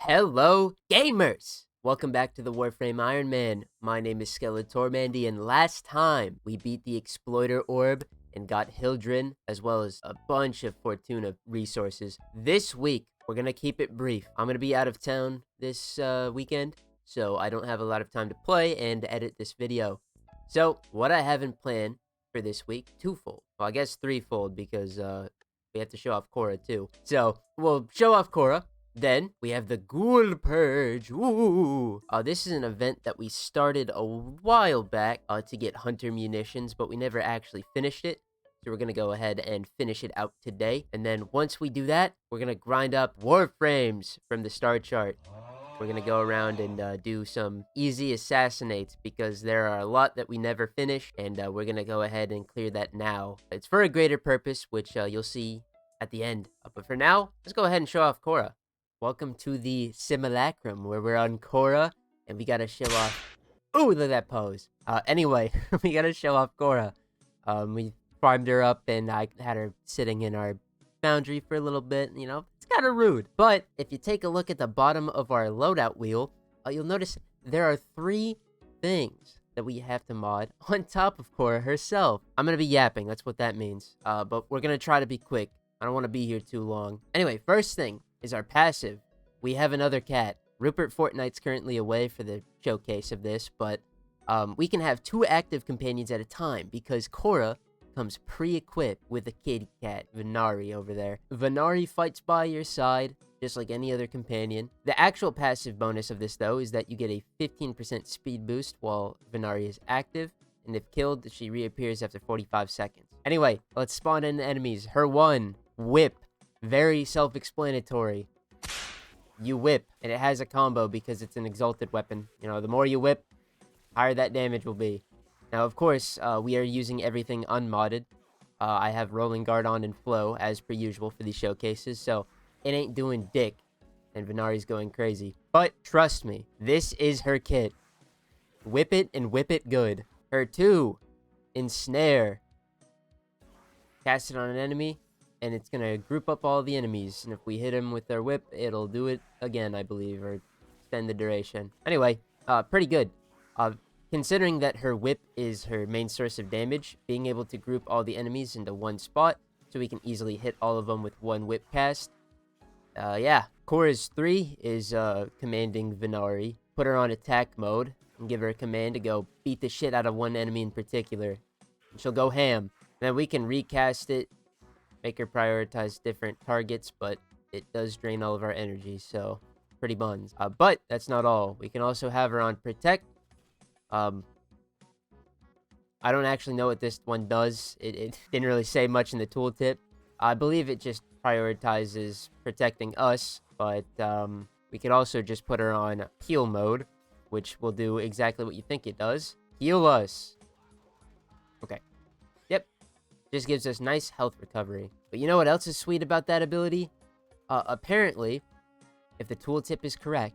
Hello, gamers! Welcome back to the Warframe Iron Man. My name is Skeletormandee, and last time we beat the Exploiter Orb and got Hildren, as well as a bunch of Fortuna resources. This week, we're gonna keep it brief. I'm gonna be out of town this weekend, so I don't have a lot of time to play and edit this video. So, what I have in plan for this week, twofold. Well, I guess threefold, because we have to show off Khora too. So, we'll show off Khora. Then, we have the Ghoul Purge. Ooh. This is an event that we started a while back to get hunter munitions, but we never actually finished it. So we're going to go ahead and finish it out today. And then once we do that, we're going to grind up Warframes from the star chart. We're going to go around and do some easy assassinates because there are a lot that we never finished. And we're going to go ahead and clear that now. It's for a greater purpose, which you'll see at the end. But for now, let's go ahead and show off Khora. Welcome to the simulacrum where we're on Khora and we gotta show off. Ooh, look at that pose. Anyway, we gotta show off Khora. We farmed her up and I had her sitting in our foundry for a little bit. You know, it's kind of rude. But if you take a look at the bottom of our loadout wheel, you'll notice there are 3 things that we have to mod on top of Khora herself. I'm gonna be yapping, that's what that means. But we're gonna try to be quick. I don't want to be here too long. Anyway, first thing is our passive. We have another cat. Rupert Fortnite's currently away for the showcase of this, but we can have 2 active companions at a time because Khora comes pre-equipped with a kitty cat, Venari over there. Venari fights by your side, just like any other companion. The actual passive bonus of this, though, is that you get a 15% speed boost while Venari is active, and if killed, she reappears after 45 seconds. Anyway, let's spawn in enemies. Her 1, Whip. Very self-explanatory. You whip, and it has a combo because it's an exalted weapon. You know, the more you whip, higher that damage will be. Now, of course, we are using everything unmodded. I have Rolling Guard on and Flow, as per usual for these showcases, so it ain't doing dick, and Venari's going crazy. But, trust me, this is her kit. Whip it, and whip it good. Her 2, Ensnare. Cast it on an enemy, and it's going to group up all the enemies. And if we hit him with our whip, it'll do it again, I believe, or extend the duration. Anyway, pretty good. Considering that her whip is her main source of damage, being able to group all the enemies into one spot, so we can easily hit all of them with one whip cast. Yeah. Khora's 3 is commanding Venari. Put her on attack mode, and give her a command to go beat the shit out of one enemy in particular. And she'll go ham. Then we can recast it, make her prioritize different targets, but it does drain all of our energy, so pretty buns. But that's not all. We can also have her on Protect. I don't actually know what this one does. It didn't really say much in the tooltip. I believe it just prioritizes protecting us, but we could also just put her on Heal mode, which will do exactly what you think it does. Heal us. Okay. Yep. Just gives us nice health recovery. But you know what else is sweet about that ability? Apparently, if the tooltip is correct,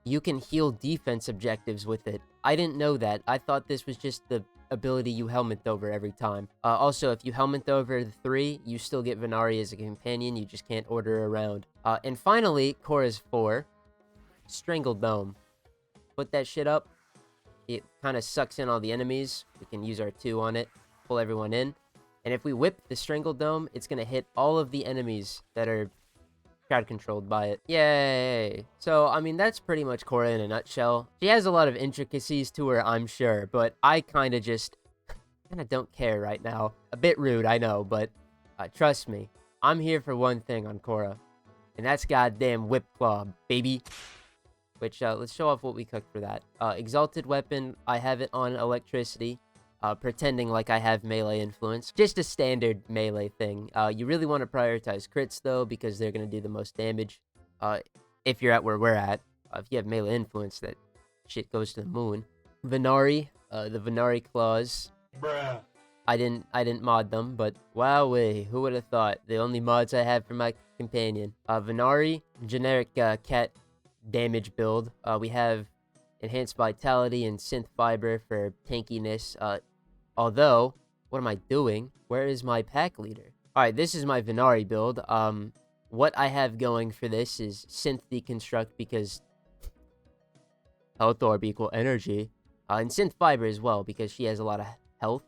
you can heal defense objectives with it. I didn't know that. I thought this was just the ability you helmet over every time. Also, if you helmet over the 3, you still get Venari as a companion. You just can't order her around. And finally, Khora's 4, Strangle Dome. Put that shit up. It kind of sucks in all the enemies. We can use our 2 on it. Pull everyone in. And if we whip the Strangle Dome, it's going to hit all of the enemies that are crowd controlled by it. Yay! So, I mean, that's pretty much Khora in a nutshell. She has a lot of intricacies to her, I'm sure, but I kind of don't care right now. A bit rude, I know, but trust me, I'm here for one thing on Khora, and that's goddamn Whip Claw, baby. Which, let's show off what we cooked for that. Exalted Weapon, I have it on Electricity. Pretending like I have melee influence. Just a standard melee thing. You really want to prioritize crits, though, because they're going to do the most damage. If you're at where we're at. If you have melee influence, that shit goes to the moon. Venari, the Venari claws. Bruh. I didn't mod them, but wowee, who would have thought? The only mods I have for my companion. Venari, generic cat damage build. We have Enhanced Vitality and Synth Fiber for tankiness. Although, what am I doing? Where is my pack leader? Alright, this is my Venari build. what I have going for this is synth deconstruct because health orb equal energy. And synth fiber as well because she has a lot of health.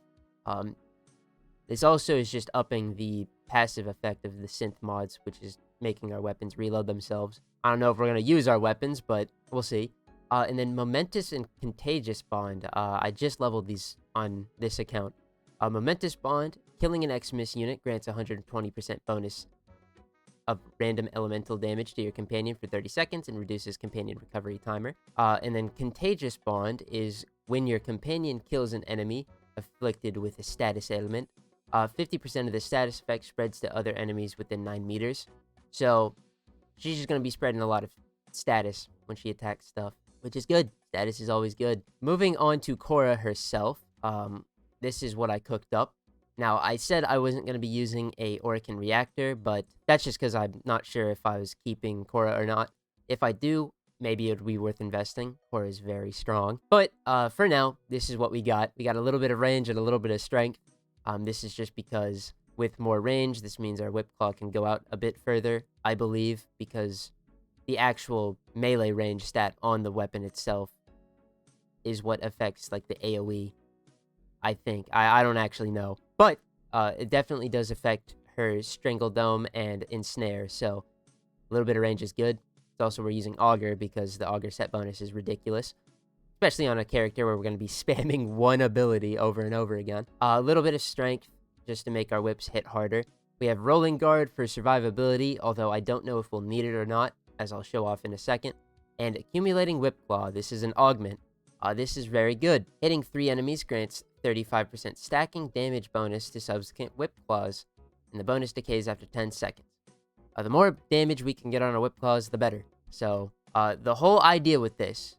This also is just upping the passive effect of the synth mods, which is making our weapons reload themselves. I don't know if we're going to use our weapons, but we'll see. And then Momentous and Contagious Bond. I just leveled these on this account. Momentous Bond, killing an Xmas unit grants 120% bonus of random elemental damage to your companion for 30 seconds and reduces companion recovery timer. And then Contagious Bond is when your companion kills an enemy afflicted with a status ailment. 50% of the status effect spreads to other enemies within 9 meters. So she's just going to be spreading a lot of status when she attacks stuff, which is good. Status is always good. Moving on to Khora herself. This is what I cooked up. Now, I said I wasn't going to be using a Oricon reactor, but that's just because I'm not sure if I was keeping Khora or not. If I do, maybe it would be worth investing. Khora is very strong. But for now, this is what we got. We got a little bit of range and a little bit of strength. This is just because with more range, this means our whip claw can go out a bit further, I believe, because the actual melee range stat on the weapon itself is what affects, like, the AoE, I think. I don't actually know. But it definitely does affect her Strangle Dome and Ensnare, so a little bit of range is good. It's also we're using Augur because the Augur set bonus is ridiculous, especially on a character where we're going to be spamming one ability over and over again. A little bit of strength just to make our whips hit harder. We have Rolling Guard for survivability, although I don't know if we'll need it or not, as I'll show off in a second. And Accumulating Whip Claw. This is an augment. This is very good. Hitting 3 enemies grants 35% stacking damage bonus to subsequent whip claws, and the bonus decays after 10 seconds. The more damage we can get on our whip claws, the better. So, the whole idea with this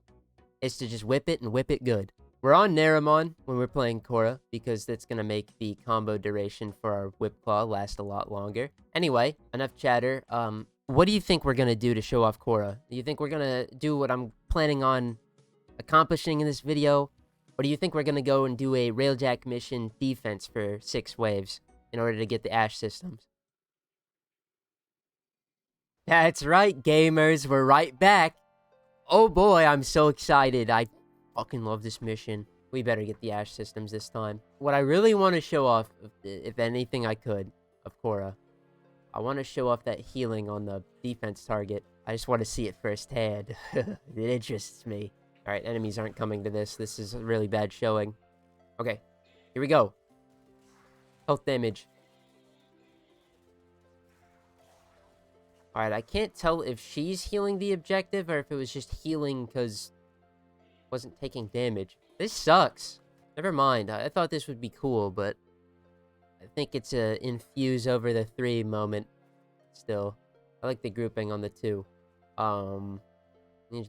is to just whip it and whip it good. We're on Naramon when we're playing Khora, because that's going to make the combo duration for our whip claw last a lot longer. Anyway, enough chatter. What do you think we're going to do to show off Khora? Do you think we're going to do what I'm planning on accomplishing in this video? Or do you think we're going to go and do a Railjack mission defense for 6 waves in order to get the Ash systems? That's right, gamers. We're right back. Oh boy, I'm so excited. I fucking love this mission. We better get the Ash systems this time. What I really want to show off, if anything I could, of Khora, I want to show off that healing on the defense target. I just want to see it firsthand. It interests me. Alright, enemies aren't coming to this. This is a really bad showing. Okay, here we go. Health damage. Alright, I can't tell if she's healing the objective or if it was just healing because it wasn't taking damage. This sucks. Never mind. I thought this would be cool, but I think it's a infuse over the 3 moment still. I like the grouping on the 2. I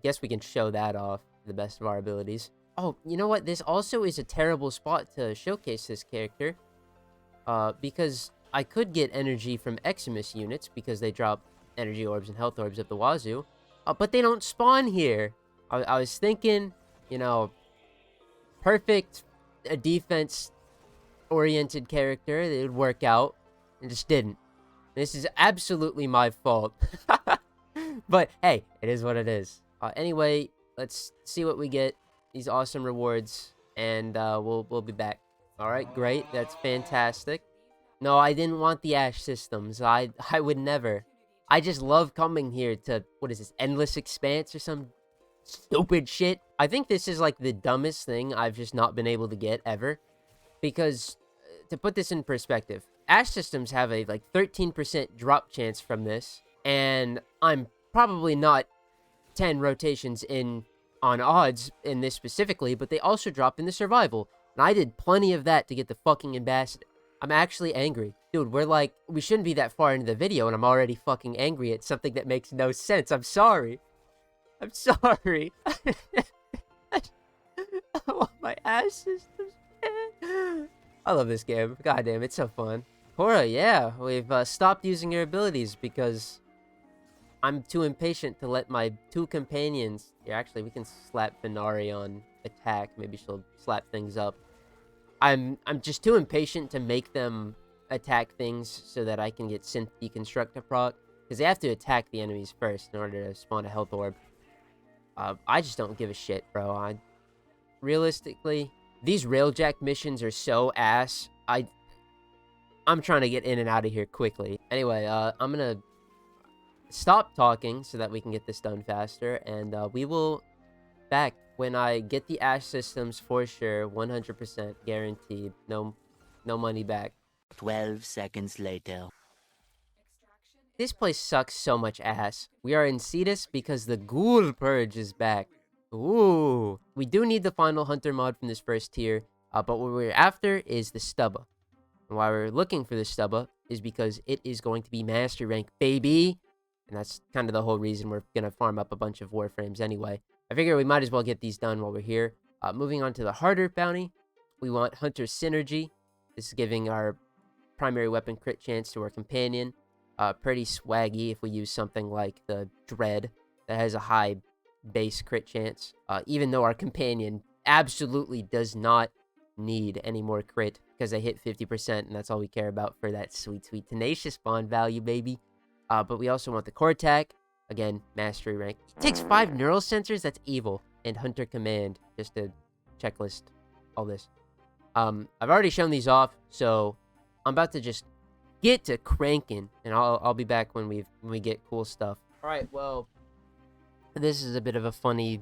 guess we can show that off to the best of our abilities. Oh, you know what? This also is a terrible spot to showcase this character. Because I could get energy from Xmas units because they drop energy orbs and health orbs up the wazoo. But they don't spawn here. I was thinking, you know, perfect defense-oriented character, it would work out. It just didn't. This is absolutely my fault. But, hey, it is what it is. Anyway, let's see what we get. These awesome rewards. And we'll be back. Alright, great. That's fantastic. No, I didn't want the Ash systems. I would never. I just love coming here to, what is this, Endless Expanse or some stupid shit? I think this is like the dumbest thing I've just not been able to get ever. Because, to put this in perspective, Ash systems have a like 13% drop chance from this. And I'm probably not 10 rotations in on odds in this specifically, but they also drop in the survival. And I did plenty of that to get the fucking ambassador. I'm actually angry. Dude, we shouldn't be that far into the video and I'm already fucking angry at something that makes no sense. I'm sorry. I'm sorry. I want my Ash systems. I love this game. God damn, it's so fun. Khora, yeah, we've stopped using your abilities because I'm too impatient to let my 2 companions... Yeah, actually, we can slap Venari on attack. Maybe she'll slap things up. I'm just too impatient to make them attack things so that I can get synth deconstruct to proc. Because they have to attack the enemies first in order to spawn a health orb. I just don't give a shit, bro. Realistically, these railjack missions are so ass. I'm trying to get in and out of here quickly. Anyway, I'm gonna stop talking so that we can get this done faster, and we will back when I get the ash systems for sure, 100% guaranteed. No money back. 12 seconds later. This place sucks so much ass. We are in Cetus because the Ghoul Purge is back. Ooh. We do need the final hunter mod from this first tier, but what we're after is the stubba. And why we're looking for the stubba is because it is going to be master rank, baby. And that's kind of the whole reason we're going to farm up a bunch of Warframes anyway. I figure we might as well get these done while we're here. Moving on to the harder bounty, we want Hunter Synergy. This is giving our primary weapon crit chance to our companion. Pretty swaggy if we use something like the Dread that has a high base crit chance. Even though our companion absolutely does not need any more crit because they hit 50% and that's all we care about for that sweet tenacious spawn value, baby. But we also want the core attack. Again, mastery rank. It takes 5 neural sensors. That's evil. And Hunter Command, just to checklist all this. I've already shown these off, so I'm about to just get to cranking, and I'll be back when we get cool stuff. All right, well, this is a bit of a funny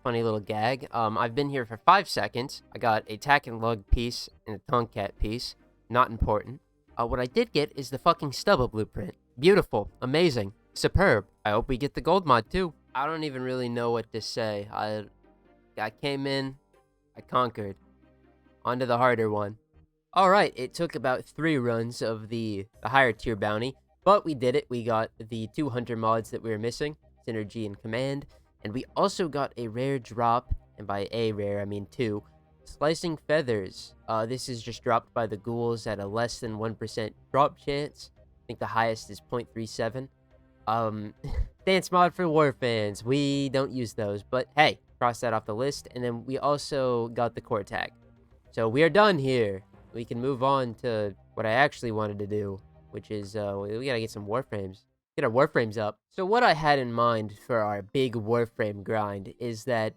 little gag. I've been here for 5 seconds. I got a tack and lug piece and a Tomcat piece. Not important. What I did get is the fucking stubba blueprint. Beautiful, amazing, superb. I hope we get the gold mod too. I don't even really know what to say. I came in, I conquered. On to the harder one. Alright, it took about 3 runs of the higher tier bounty, but we did it. We got the 2 hunter mods that we were missing, Synergy and Command, and we also got a rare drop, and by a rare I mean 2, Slicing Feathers. This is just dropped by the ghouls at a less than 1% drop chance. I think the highest is 0.37. Dance mod for war fans. We don't use those, but hey, cross that off the list. And then we also got the core tag. So we are done here. We can move on to what I actually wanted to do, which is we gotta get some Warframes. Get our Warframes up. So what I had in mind for our big Warframe grind is that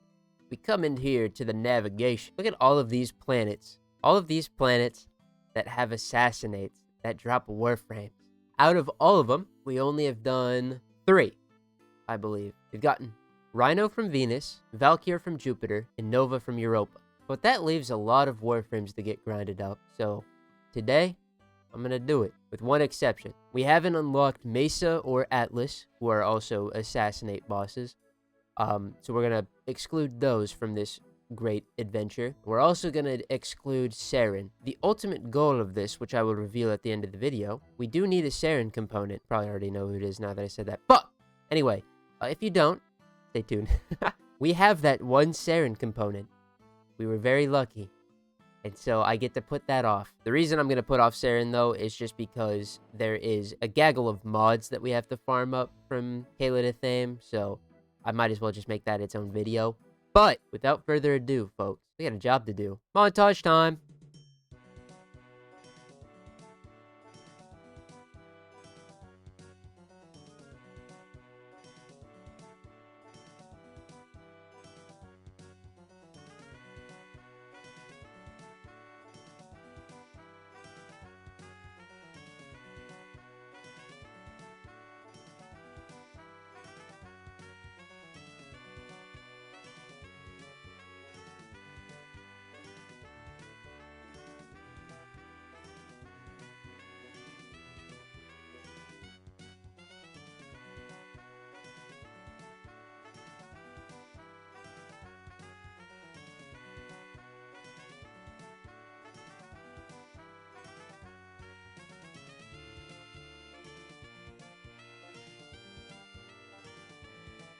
we come in here to the navigation. Look at all of these planets. All of these planets that have assassinates that drop Warframes. Out of all of them, we only have done 3, I believe. We've gotten Rhino from Venus, Valkyr from Jupiter, and Nova from Europa. But that leaves a lot of Warframes to get grinded up. So today, I'm going to do it, with one exception. We haven't unlocked Mesa or Atlas, who are also assassinate bosses. So we're going to exclude those from this great adventure. We're also going to exclude Saren. The ultimate goal of this, which I will reveal at the end of the video, we do need a Saren component. Probably already know who it is now that I said that. But anyway, if you don't, stay tuned. We have that one Saren component. We were very lucky. And so I get to put that off. The reason I'm going to put off Saren, though, is just because there is a gaggle of mods that we have to farm up from Kayla to Thame. So I might as well just make that its own video. But without further ado, folks, we got a job to do. Montage time!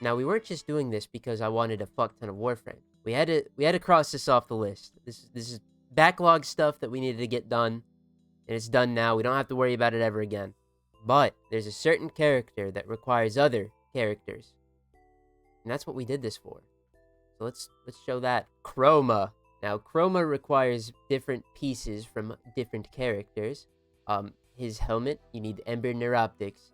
Now, we weren't just doing this because I wanted a fuck ton of Warframe. We had to cross this off the list. This is backlog stuff that we needed to get done, and it's done now. We don't have to worry about it ever again. But there's a certain character that requires other characters, and that's what we did this for. So let's show that. Chroma. Now, Chroma requires different pieces from different characters. His helmet, you need Ember Neuroptics.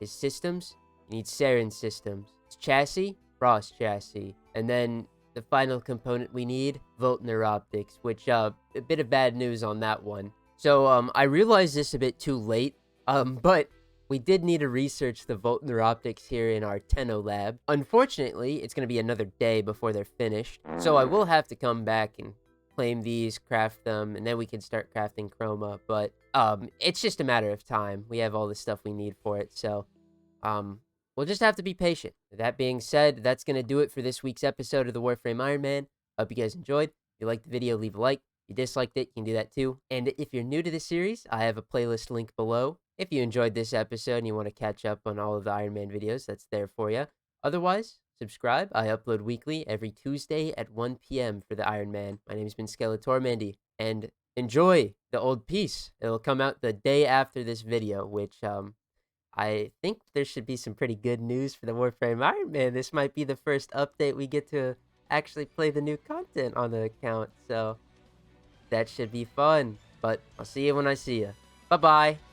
His systems, you need Saren systems. His chassis, Frost chassis. And then the final component we need, Voltner optics, which, a bit of bad news on that one. So, I realized this a bit too late, but we did need to research the Voltner optics here in our Tenno lab. Unfortunately, it's going to be another day before they're finished, so I will have to come back and claim these, craft them, and then we can start crafting Chroma, but, it's just a matter of time. We have all the stuff we need for it, so, we'll just have to be patient. That being said, that's going to do it for this week's episode of the Warframe Iron Man. Hope you guys enjoyed. If you liked the video, leave a like. If you disliked it, you can do that too. And if you're new to this series, I have a playlist link below. If you enjoyed this episode and you want to catch up on all of the Iron Man videos, that's there for you. Otherwise, subscribe. I upload weekly every Tuesday at 1 p.m. for the Iron Man. My name's been Skeletormandee, and enjoy the old piece. It'll come out the day after this video, which, I think there should be some pretty good news for the Warframe Iron Man. This might be the first update we get to actually play the new content on the account, so that should be fun. But I'll see you when I see you. Bye-bye.